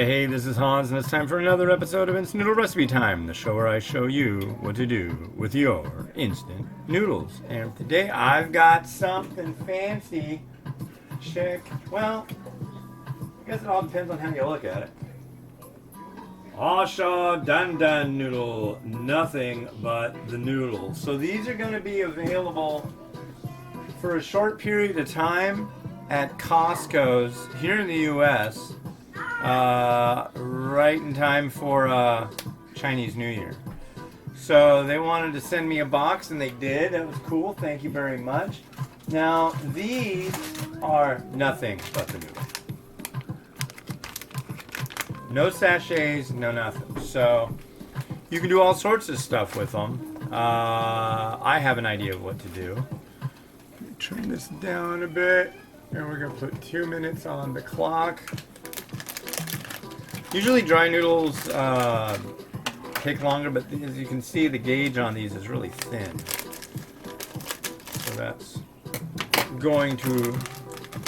Hey, this is Hans, and it's time for another episode of Instant Noodle Recipe Time, the show where I show you what to do with your instant noodles. And today I've got something fancy. Well, I guess it all depends on how you look at it. A-Sha Dan Dan noodle, nothing but the noodle. So these are going to be available for a short period of time at Costco's here in the U.S. Right in time for Chinese New Year. So they wanted to send me a box, and they did. That was cool. Thank you very much. Now, these are nothing but the noodle. No sachets, no nothing. So you can do all sorts of stuff with them. I have an idea of what to do. Let me turn this down a bit. And we're going to put 2 minutes on the clock. Usually dry noodles take longer, but as you can see, the gauge on these is really thin. So that's going to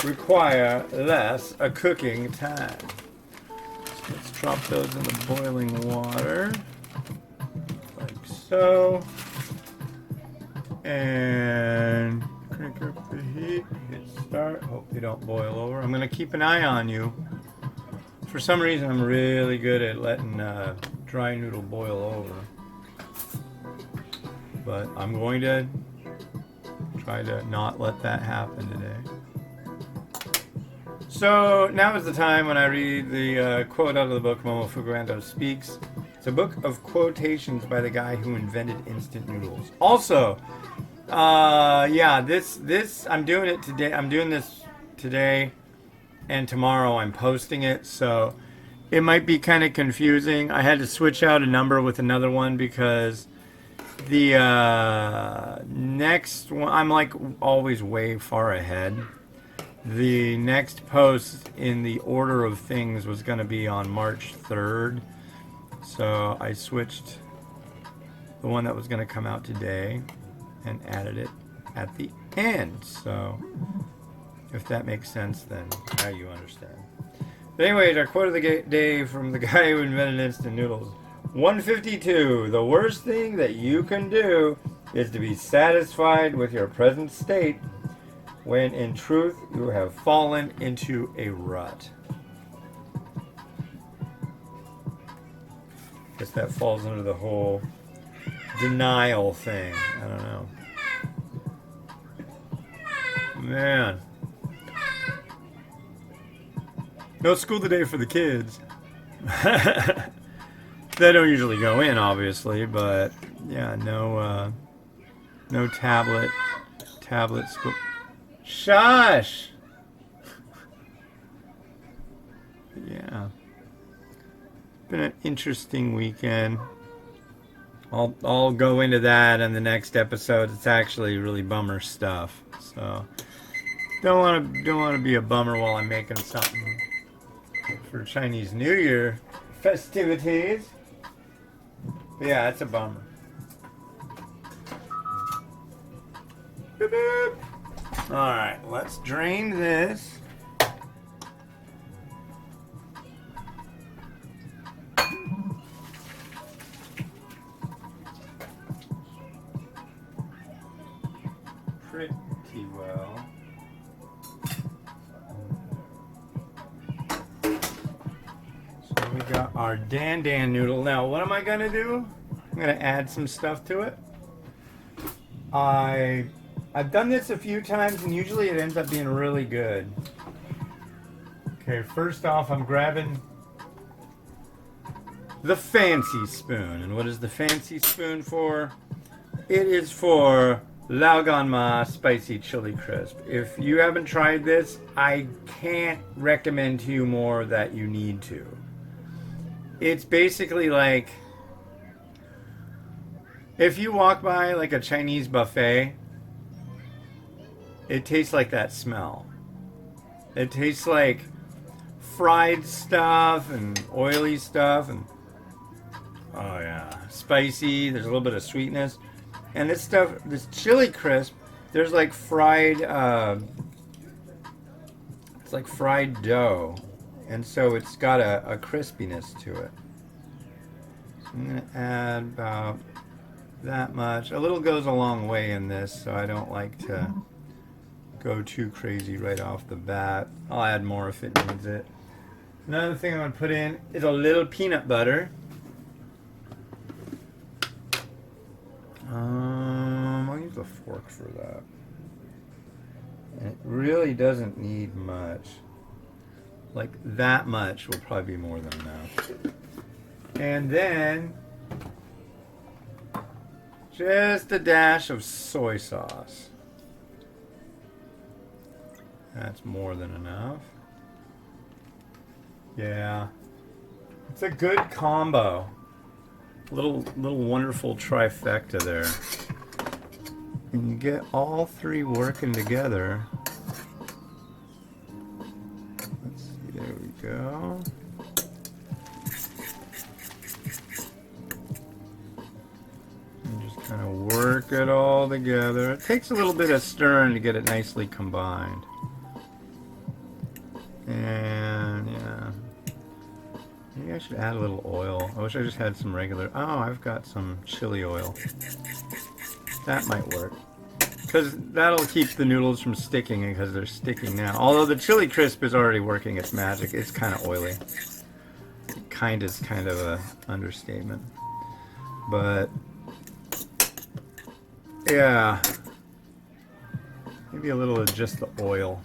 require less cooking time. So let's drop those in the boiling water, like so. And crank up the heat, hit start, hope they don't boil over. I'm going to keep an eye on you. For some reason, I'm really good at letting dry noodle boil over. But I'm going to try to not let that happen today. So now is the time when I read the quote out of the book Momo Fukuando Speaks. It's a book of quotations by the guy who invented instant noodles. Also, this I'm doing it today. I'm doing this today. And tomorrow I'm posting it, so it might be kind of confusing. I had to switch out a number with another one because the next one, I'm like always way far ahead. The next post in the order of things was going to be on March 3rd, so I switched the one that was going to come out today and added it at the end. So if that makes sense, then now you understand. But anyways, our quote of the day from the guy who invented instant noodles. 152. The worst thing that you can do is to be satisfied with your present state when in truth you have fallen into a rut. Guess that falls under the whole denial thing. I don't know. Man. No school today for the kids. They don't usually go in, obviously, but yeah, no tablet school. Shush! Yeah. Been an interesting weekend. I'll go into that in the next episode. It's actually really bummer stuff. So don't want to be a bummer while I'm making something for Chinese New Year festivities. But yeah, it's a bummer. Boop, boop. Alright, let's drain this. Pretty well. We got our Dan Dan noodle. Now, what am I going to do? I'm going to add some stuff to it. I've done this a few times, and usually it ends up being really good. Okay, first off, I'm grabbing the fancy spoon. And what is the fancy spoon for? It is for Laoganma Spicy Chili Crisp. If you haven't tried this, I can't recommend to you more that you need to. It's basically like if you walk by like a Chinese buffet, it tastes like that smell. It tastes like fried stuff and oily stuff and oh yeah, spicy. There's a little bit of sweetness. And this stuff, this chili crisp, there's like fried, it's like fried dough And so it's got a crispiness to it. So I'm going to add about that much. A little goes a long way in this, so I don't like to go too crazy right off the bat. I'll add more if it needs it. Another thing I'm going to put in is a little peanut butter. I'll use a fork for that. And it really doesn't need much. Like that much will probably be more than enough. And then just a dash of soy sauce. That's more than enough. Yeah. It's a good combo. Little wonderful trifecta there. And you get all three working together. Let's see, there we go. And just kind of work it all together. It takes a little bit of stirring to get it nicely combined. And yeah. Maybe I should add a little oil. I wish I just had some regular. Oh, I've got some chili oil. That might work. Because that'll keep the noodles from sticking because they're sticking now. Although the chili crisp is already working its magic. It's kind of oily. Kind is kind of a understatement. But yeah. Maybe a little of just the oil.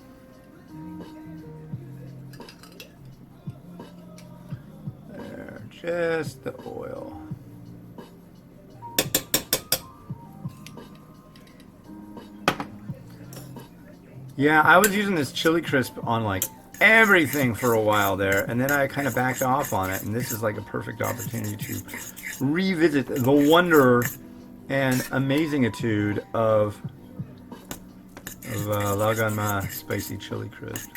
Just the oil. Yeah, I was using this chili crisp on like everything for a while there, and then I kind of backed off on it, and this is like a perfect opportunity to revisit the wonder and amazingitude of Laganma spicy chili crisp.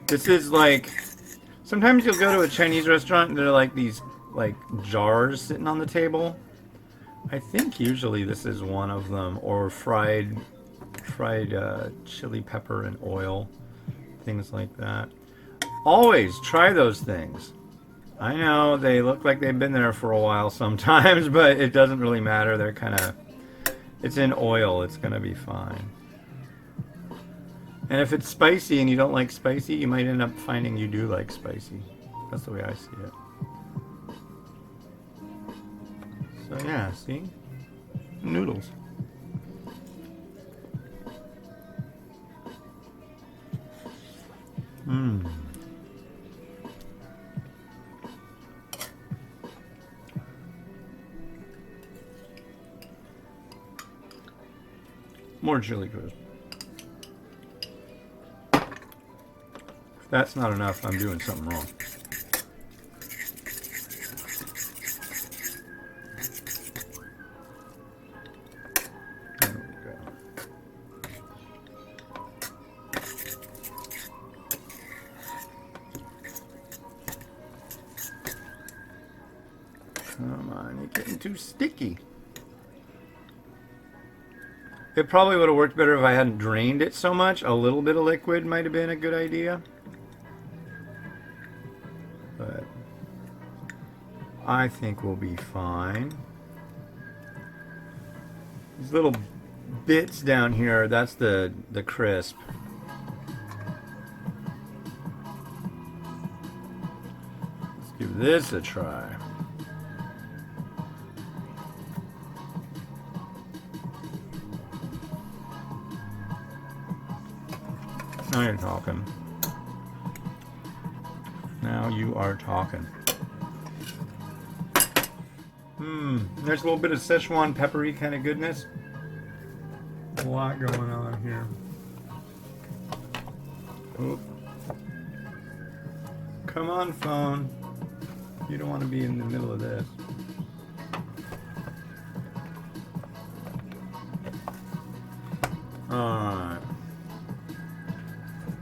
This is like, sometimes you'll go to a Chinese restaurant and there are like these like jars sitting on the table. I think usually this is one of them, or fried chili pepper and oil, things like that. Always try those things. I know they look like they've been there for a while sometimes, but it doesn't really matter. They're kind of, it's in oil, it's gonna be fine. And if it's spicy and you don't like spicy, you might end up finding you do like spicy. That's the way I see it. So yeah, see? Noodles. Mmm. More chili crisp. If that's not enough, I'm doing something wrong. There we go. Come on, you're getting too sticky. It probably would have worked better if I hadn't drained it so much. A little bit of liquid might have been a good idea. But I think we'll be fine. These little bits down here, that's the crisp. Let's give this a try. Now you're talking. Now you are talking. There's a little bit of Szechuan peppery kind of goodness. A lot going on here. Oop. Come on, phone. You don't want to be in the middle of this. Alright.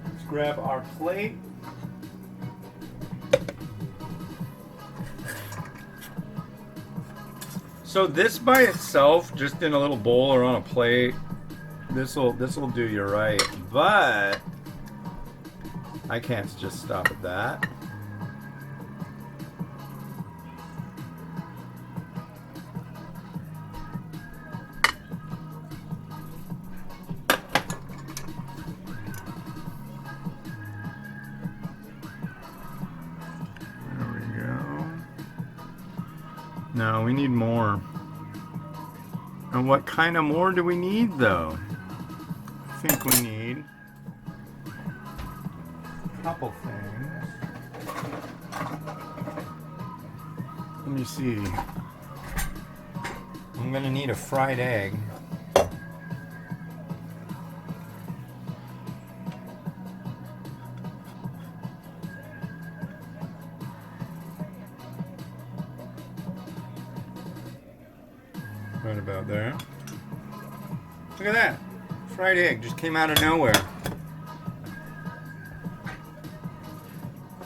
Let's grab our plate. So this by itself, just in a little bowl or on a plate, this'll do you right. But I can't just stop at that. There we go. No, we need more. And what kind of more do we need, though? I think we need a couple things. Let me see. I'm gonna need a fried egg. Right about there. Look at that. Fried egg just came out of nowhere.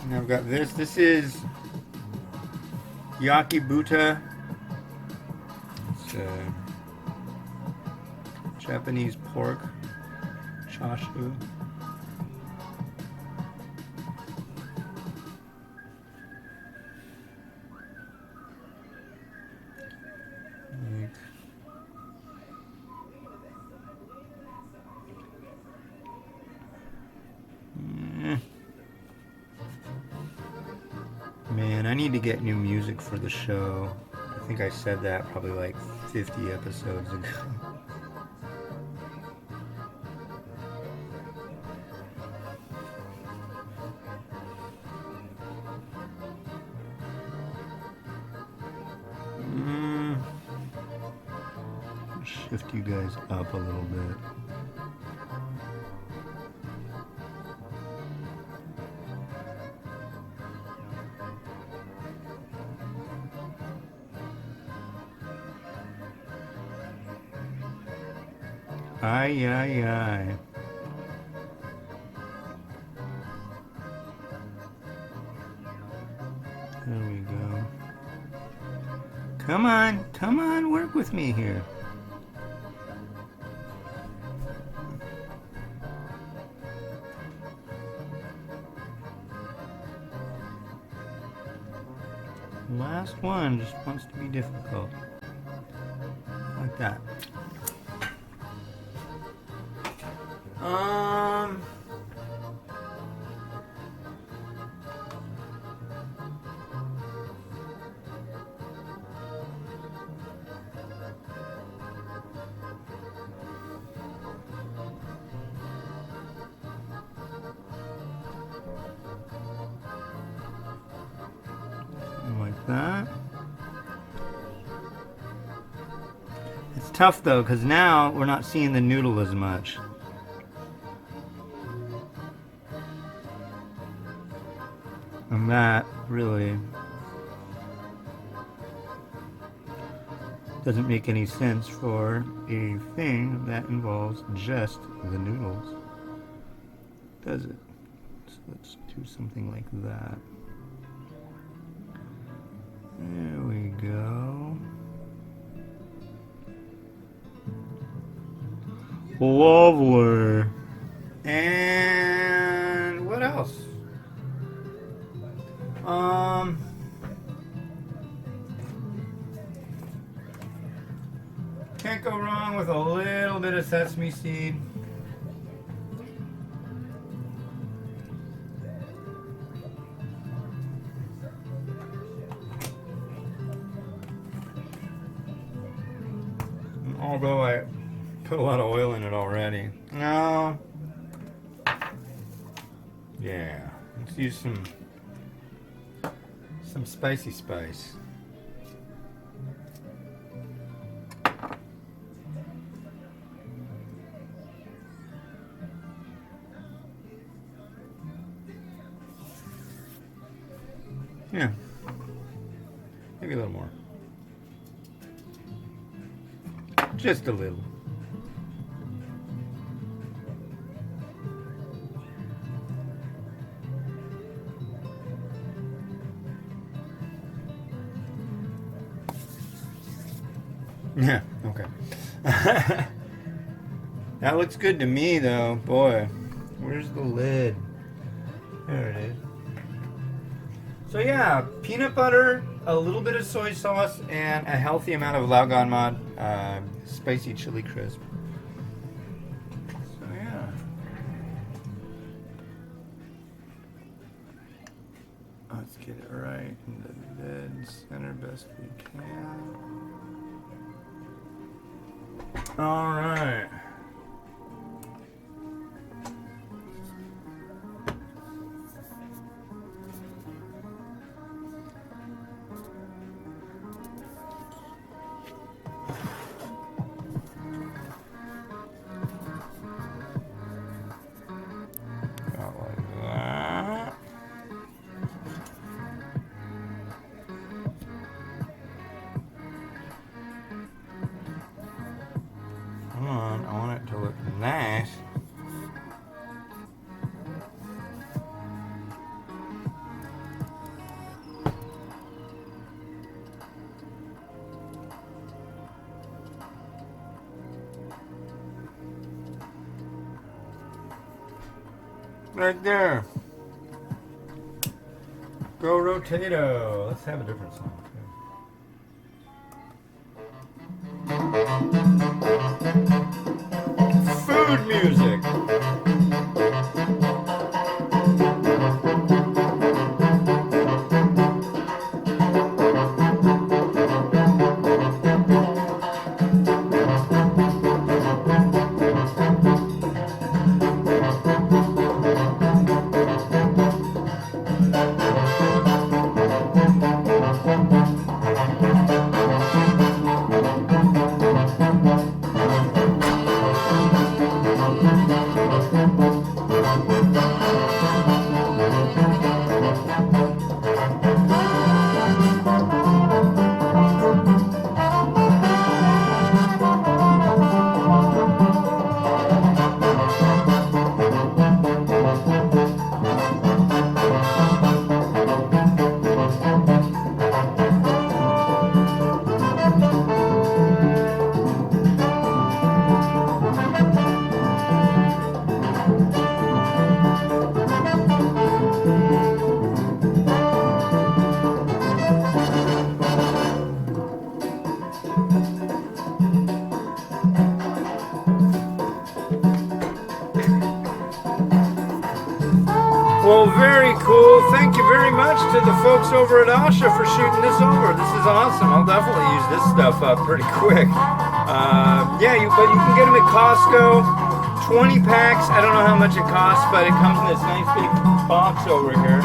And I've got this. This is yakibuta. It's Japanese pork chashu. Man, I need to get new music for the show. I think I said that probably like 50 episodes ago. Shift you guys up a little bit. Aye, aye, aye. There we go. Come on, work with me here. Last one just wants to be difficult. Like that. Like that. It's tough though, because now we're not seeing the noodle as much. And that really doesn't make any sense for a thing that involves just the noodles, does it? So let's do something like that. There we go. Lovely. And what else? Can't go wrong with a little bit of sesame seed. Although I put a lot of oil in it already. No. Yeah. Let's use some spicy spice. Yeah. Maybe a little more. Just a little. Yeah, okay. That looks good to me though. Boy, where's the lid? There it is. So yeah, peanut butter, a little bit of soy sauce, and a healthy amount of Lao Gan Mod spicy chili crisp. So yeah. Let's get it right in the dead center best we can. All right. About like that. Come on, I want it to look nice. Right there. Go Rotato. Let's have a different song. Food music. Well, very cool. Thank you very much to the folks over at A-Sha for shooting this over. This is awesome. I'll definitely use this stuff up pretty quick. But you can get them at Costco. 20 packs. I don't know how much it costs, but it comes in this nice big box over here.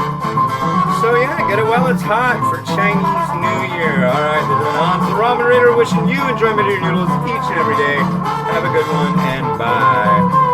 So yeah, get it while it's hot for Chinese New Year. All right, this is on to the Ramen Raider, wishing you enjoyment of your noodles each and every day. Have a good one, and bye.